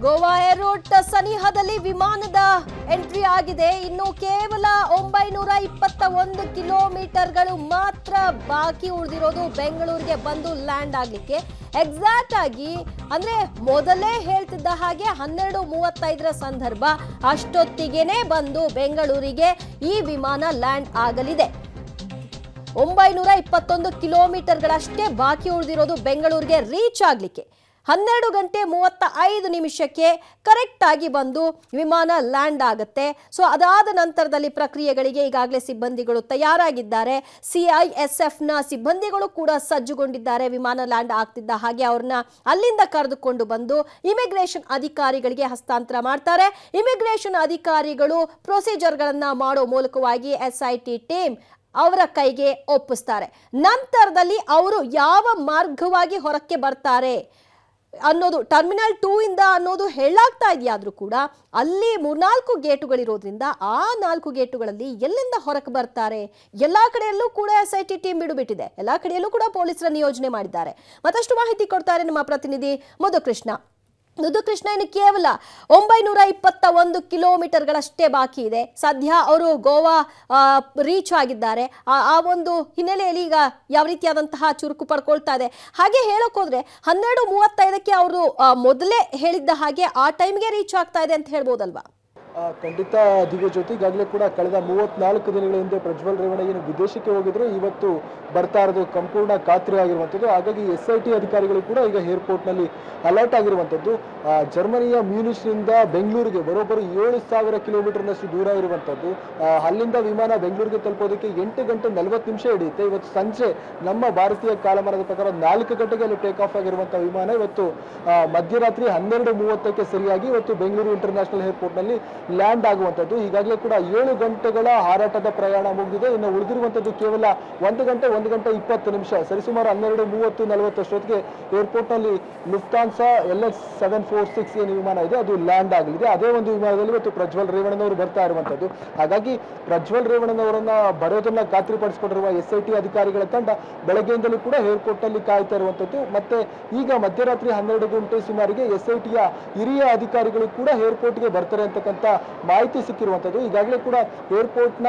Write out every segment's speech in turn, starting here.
Goa airport ಸನಿಹದಲ್ಲಿ ವಿಮಾನದ entry ಆಗಿದೆ. ಇನ್ನು ಕೇವಲ 921 ಕಿಲೋಮೀಟರ್ಗಳು ಮಾತ್ರ ಬಾಕಿ ಉಳಿದಿರೋದು ಬೆಂಗಳೂರಿಗೆ ಬಂದು ಲ್ಯಾಂಡ್ ಆಗಲಿಕ್ಕೆ. ಎಕ್ಸಾಕ್ಟ್ ಆಗಿ ಅಂದ್ರೆ ಮೊದಲೇ ಹೇಳ್ತಿದ್ದ ಹಾಗೆ 12:35 ಸಂದರ್ಭ ಅಷ್ಟೊತ್ತಿಗೆನೆ ಬಂದು ಬೆಂಗಳೂರಿಗೆ ಈ ವಿಮಾನ ಲ್ಯಾಂಡ್ ಆಗಲಿದೆ. 921 ಕಿಲೋಮೀಟರ್ಗಳಷ್ಟೇ ಬಾಕಿ ಉಳಿದಿರೋದು ಬೆಂಗಳೂರಿಗೆ ರೀಚ್ ಆಗಲಿಕ್ಕೆ. 12:35 ಕರೆಕ್ಟ್ ಆಗಿ ಬಂದು ವಿಮಾನ ಲ್ಯಾಂಡ್ ಆಗುತ್ತೆ. ಸೊ ಅದಾದ ನಂತರದಲ್ಲಿ ಪ್ರಕ್ರಿಯೆಗಳಿಗೆ ಈಗಾಗಲೇ ಸಿಬ್ಬಂದಿಗಳು ತಯಾರಾಗಿದ್ದಾರೆ. CISFನ ಸಿಬ್ಬಂದಿಗಳು ಕೂಡ ಸಜ್ಜುಗೊಂಡಿದ್ದಾರೆ. ವಿಮಾನ ಲ್ಯಾಂಡ್ ಆಗ್ತಿದ್ದ ಹಾಗೆ ಅವ್ರನ್ನ ಅಲ್ಲಿಂದ ಕರೆದುಕೊಂಡು ಬಂದು ಇಮಿಗ್ರೇಷನ್ ಅಧಿಕಾರಿಗಳಿಗೆ ಹಸ್ತಾಂತರ ಮಾಡ್ತಾರೆ. ಇಮಿಗ್ರೇಷನ್ ಅಧಿಕಾರಿಗಳು ಪ್ರೊಸೀಜರ್ಗಳನ್ನ ಮಾಡೋ ಮೂಲಕವಾಗಿ SIT ಟೀಮ್ ಅವರ ಕೈಗೆ ಒಪ್ಪಿಸ್ತಾರೆ. ನಂತರದಲ್ಲಿ ಅವರು ಯಾವ ಮಾರ್ಗವಾಗಿ ಹೊರಕ್ಕೆ ಬರ್ತಾರೆ ಅನ್ನೋದು ಟರ್ಮಿನಲ್ 2 ಇಂದ ಅನ್ನೋದು ಹೇಳಲಾಗ್ತಾ ಇದೆಯಾದ್ರೂ ಕೂಡ ಅಲ್ಲಿ 3-4 ಗೇಟುಗಳಿರೋದ್ರಿಂದ ಆ 4 ಗೇಟುಗಳಲ್ಲಿ ಎಲ್ಲಿಂದ ಹೊರಕ್ಕೆ ಬರ್ತಾರೆ. ಎಲ್ಲಾ ಕಡೆಯಲ್ಲೂ ಕೂಡ SIT ಟೀಮ್ ಬಿಡುಬಿಟ್ಟಿದೆ. ಎಲ್ಲಾ ಕಡೆಯಲ್ಲೂ ಕೂಡ ಪೊಲೀಸರ ನಿಯೋಜನೆ ಮಾಡಿದ್ದಾರೆ. ಮತ್ತಷ್ಟು ಮಾಹಿತಿ ಕೊಡ್ತಾರೆ ನಮ್ಮ ಪ್ರತಿನಿಧಿ ಮಧುಕೃಷ್ಣ. ಇನ್ನು ಕೇವಲ 921 ಕಿಲೋಮೀಟರ್ಗಳಷ್ಟೇ ಬಾಕಿ ಇದೆ. ಸದ್ಯ ಅವರು ಗೋವಾ ರೀಚ್ ಆಗಿದ್ದಾರೆ. ಆ ಒಂದು ಹಿನ್ನೆಲೆಯಲ್ಲಿ ಈಗ ಯಾವ ರೀತಿಯಾದಂತಹ ಚುರುಕು ಪಡ್ಕೊಳ್ತಾ ಇದೆ. ಹಾಗೆ ಹೇಳಕ್ ಹೋದ್ರೆ 12:35 ಅವರು ಮೊದಲೇ ಹೇಳಿದ್ದ ಹಾಗೆ ಆ ಟೈಮ್ಗೆ ರೀಚ್ ಆಗ್ತಾ ಇದೆ ಅಂತ ಹೇಳ್ಬೋದಲ್ವಾ? ಖಂಡಿತ ದಿವ್ಯ ಜ್ಯೋತಿ. ಈಗಾಗಲೇ ಕೂಡ ಕಳೆದ 34 ದಿನಗಳ ಹಿಂದೆ ಪ್ರಜ್ವಲ್ ರೇವಣ್ಣ ಏನು ವಿದೇಶಕ್ಕೆ ಹೋಗಿದ್ರು, ಇವತ್ತು ಬರ್ತಾ ಇರೋದು ಸಂಪೂರ್ಣ ಖಾತ್ರಿ ಆಗಿರುವಂಥದ್ದು. ಹಾಗಾಗಿ SIT ಅಧಿಕಾರಿಗಳು ಕೂಡ ಈಗ ಏರ್ಪೋರ್ಟ್ನಲ್ಲಿ ಅಲರ್ಟ್ ಆಗಿರುವಂಥದ್ದು. ಜರ್ಮನಿಯ ಮ್ಯೂನಿಚ್ನಿಂದ ಬೆಂಗಳೂರಿಗೆ ಬರೋಬ್ಬರಿ 7,000 ಕಿಲೋಮೀಟರ್ನಷ್ಟು ದೂರ ಇರುವಂಥದ್ದು. ಅಲ್ಲಿಂದ ವಿಮಾನ ಬೆಂಗಳೂರಿಗೆ ತಲುಪೋದಕ್ಕೆ 8 ಗಂಟೆ 40 ನಿಮಿಷ ಹಿಡಿಯುತ್ತೆ. ಇವತ್ತು ಸಂಜೆ ನಮ್ಮ ಭಾರತೀಯ ಕಾಲಮಾನದ ಪ್ರಕಾರ 4 ಗಂಟೆಗೆ ಅಲ್ಲಿ ಟೇಕ್ ಆಫ್ ಆಗಿರುವಂಥ ವಿಮಾನ ಇವತ್ತು ಮಧ್ಯರಾತ್ರಿ 12:30 ಸರಿಯಾಗಿ ಇವತ್ತು ಬೆಂಗಳೂರು ಇಂಟರ್ನ್ಯಾಷನಲ್ ಏರ್ಪೋರ್ಟ್ನಲ್ಲಿ ಲ್ಯಾಂಡ್ ಆಗುವಂಥದ್ದು. ಈಗಾಗಲೇ ಕೂಡ 7 ಗಂಟೆಗಳ ಹಾರಾಟದ ಪ್ರಯಾಣ ಮುಗಿದಿದೆ. ಇನ್ನು ಉಳಿದಿರುವಂಥದ್ದು ಕೇವಲ 1 ಗಂಟೆ 20 ನಿಮಿಷ, ಸರಿಸುಮಾರು 12:30-40 ಅಷ್ಟೊತ್ತಿಗೆ ಏರ್ಪೋರ್ಟ್ನಲ್ಲಿ ಲುಫ್ತಾನ್ಸಾ LH746 ಏನು ವಿಮಾನ ಇದೆ ಅದು ಲ್ಯಾಂಡ್ ಆಗಲಿದೆ. ಅದೇ ಒಂದು ವಿಮಾನದಲ್ಲಿ ಇವತ್ತು ಪ್ರಜ್ವಲ್ ರೇವಣ್ಣನವರು ಬರ್ತಾ ಇರುವಂಥದ್ದು. ಹಾಗಾಗಿ ಪ್ರಜ್ವಲ್ ರೇವಣ್ಣನವರನ್ನ ಬರೋದನ್ನ ಖಾತ್ರಿಪಡಿಸಿಕೊಂಡಿರುವ SIT ಅಧಿಕಾರಿಗಳ ತಂಡ ಬೆಳಗ್ಗೆಯಿಂದಲೂ ಕೂಡ ಏರ್ಪೋರ್ಟ್ನಲ್ಲಿ ಕಾಯ್ತಾ ಇರುವಂಥದ್ದು. ಮತ್ತೆ ಈಗ ಮಧ್ಯರಾತ್ರಿ 12 ಗಂಟೆ ಸುಮಾರಿಗೆ SITಯ ಹಿರಿಯ ಅಧಿಕಾರಿಗಳು ಕೂಡ ಏರ್ಪೋರ್ಟ್ಗೆ ಬರ್ತಾರೆ ಅಂತಕ್ಕಂಥ ಮಾಹಿತಿ ಸಿಕ್ಕಿರುವಂಥದ್ದು. ಈಗಾಗಲೇ ಕೂಡ ಏರ್ಪೋರ್ಟ್ನ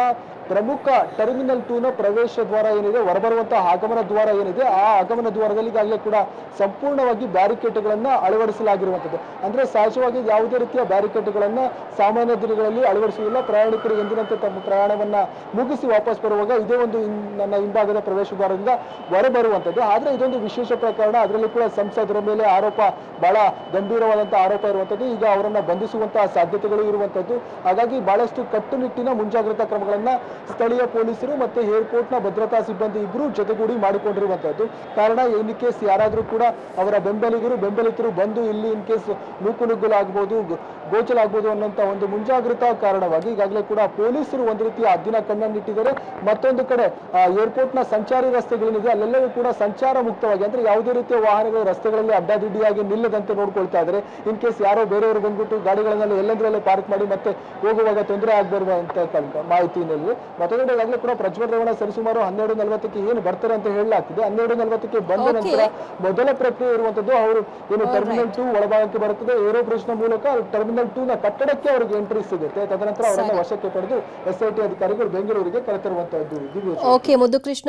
ಪ್ರಮುಖ ಟರ್ಮಿನಲ್ 2ನ ಪ್ರವೇಶ ದ್ವಾರ ಏನಿದೆ, ಹೊರಬರುವಂತಹ ಆಗಮನ ದ್ವಾರ ಏನಿದೆ, ಆ ಆಗಮನ ದ್ವಾರದಲ್ಲಿ ಈಗಾಗಲೇ ಕೂಡ ಸಂಪೂರ್ಣವಾಗಿ ಬ್ಯಾರಿಕೇಡ್ಗಳನ್ನ ಅಳವಡಿಸಲಾಗಿರುವಂಥದ್ದು. ಅಂದ್ರೆ ಸಹಜವಾಗಿ ಯಾವುದೇ ರೀತಿಯ ಬ್ಯಾರಿಕೇಡ್ಗಳನ್ನ ಸಾಮಾನ್ಯ ದಿನಗಳಲ್ಲಿ ಅಳವಡಿಸುವುದಿಲ್ಲ. ಪ್ರಯಾಣಿಕರು ಎಂದಿನಂತೆ ತಮ್ಮ ಪ್ರಯಾಣವನ್ನ ಮುಗಿಸಿ ವಾಪಸ್ ಬರುವಾಗ ಇದೇ ಒಂದು ನನ್ನ ಹಿಂಭಾಗದ ಪ್ರವೇಶ ದ್ವಾರದಿಂದ ಹೊರಬರುವಂಥದ್ದು. ಆದ್ರೆ ಇದೊಂದು ವಿಶೇಷ ಪ್ರಕರಣ. ಅದರಲ್ಲಿ ಕೂಡ ಸಂಸದರ ಮೇಲೆ ಆರೋಪ, ಬಹಳ ಗಂಭೀರವಾದಂತಹ ಆರೋಪ ಇರುವಂಥದ್ದು. ಈಗ ಅವರನ್ನ ಬಂಧಿಸುವಂತಹ ಸಾಧ್ಯತೆಗಳು ಇರುವಂಥದ್ದು. ಹಾಗಾಗಿ ಬಹಳಷ್ಟು ಕಟ್ಟುನಿಟ್ಟಿನ ಮುಂಜಾಗ್ರತಾ ಕ್ರಮಗಳನ್ನ ಸ್ಥಳೀಯ ಪೊಲೀಸರು ಮತ್ತೆ ಏರ್ಪೋರ್ಟ್ನ ಭದ್ರತಾ ಸಿಬ್ಬಂದಿ ಇಬ್ಬರು ಜೊತೆಗೂಡಿ ಮಾಡಿಕೊಂಡಿರುವಂತದ್ದು. ಕಾರಣ ಇನ್ ಕೇಸ್ ಯಾರಾದ್ರೂ ಕೂಡ ಅವರ ಬೆಂಬಲಿತರು ಬಂದು ಇಲ್ಲಿ ಇನ್ ಕೇಸ್ ನೂಕುನುಗ್ಗಲಾಗಬಹುದು, ಗೋಚಲಾಗಬಹುದು ಅನ್ನೋಂತ ಒಂದು ಮುಂಜಾಗ್ರತಾ ಕಾರಣವಾಗಿ ಈಗಾಗಲೇ ಕೂಡ ಪೊಲೀಸರು ಒಂದು ರೀತಿಯ ಹದ್ದಿನ ಕಣ್ಣನ್ನಿಟ್ಟಿದ್ದಾರೆ. ಮತ್ತೊಂದು ಕಡೆ ಏರ್ಪೋರ್ಟ್ನ ಸಂಚಾರಿ ರಸ್ತೆಗಳೇನಿದೆ ಅಲ್ಲೆಲ್ಲವೂ ಕೂಡ ಸಂಚಾರ ಮುಕ್ತವಾಗಿ, ಅಂದ್ರೆ ಯಾವುದೇ ರೀತಿಯ ವಾಹನಗಳು ರಸ್ತೆಗಳಲ್ಲಿ ಅಡ್ಡಾದಿಡ್ಡಿಯಾಗಿ ನಿಲ್ಲದಂತೆ ನೋಡ್ಕೊಳ್ತಾ ಇದ್ದಾರೆ. ಇನ್ ಕೇಸ್ ಯಾರೋ ಬೇರೆಯವರು ಬಂದ್ಬಿಟ್ಟು ಗಾಡಿಗಳನ್ನೆಲ್ಲ ಎಲ್ಲಂದ್ರಲ್ಲೇ ಪಾರ್ಕ್ ಮಾಡಿ ಮತ್ತೆ ಹೋಗುವಾಗ ತೊಂದರೆ ಆಗ್ಬರುವಂತ ಮಾಹಿತಿ ಹಿನ್ನೆಲೆ ಮತ್ತೊಂದು ಈಗಾಗಲೇ ಕೂಡ ಪ್ರಜ್ವಲ್ ರೇವಣ್ಣ ಸರಿಸುಮಾರು 12:40 ಏನು ಬರ್ತಾರೆ ಅಂತ ಹೇಳಲಾಗ್ತಿದೆ. 12:40 ಬಂದ ನಂತರ ಮೊದಲ ಪ್ರಕ್ರಿಯೆ ಇರುವಂತದ್ದು ಅವರು ಏನು ಟರ್ಮಿನಲ್ 2 ಒಳಭಾಗಕ್ಕೆ ಬರುತ್ತದೆ. ಏರೋಬ್ರಿಡ್ಜ್ನ ಮೂಲಕ ಟರ್ಮಿನಲ್ 2ನ ಕಟ್ಟಡಕ್ಕೆ ಅವರಿಗೆ ಎಂಟ್ರಿ ಸಿಗುತ್ತೆ. ತದನಂತರ ಅವರನ್ನು ವಶಕ್ಕೆ ಪಡೆದು SIT ಅಧಿಕಾರಿಗಳು ಬೆಂಗಳೂರಿಗೆ ಕರೆತರುವಂತದ್ದು. ಓಕೆ, ಮಧುಕೃಷ್ಣ.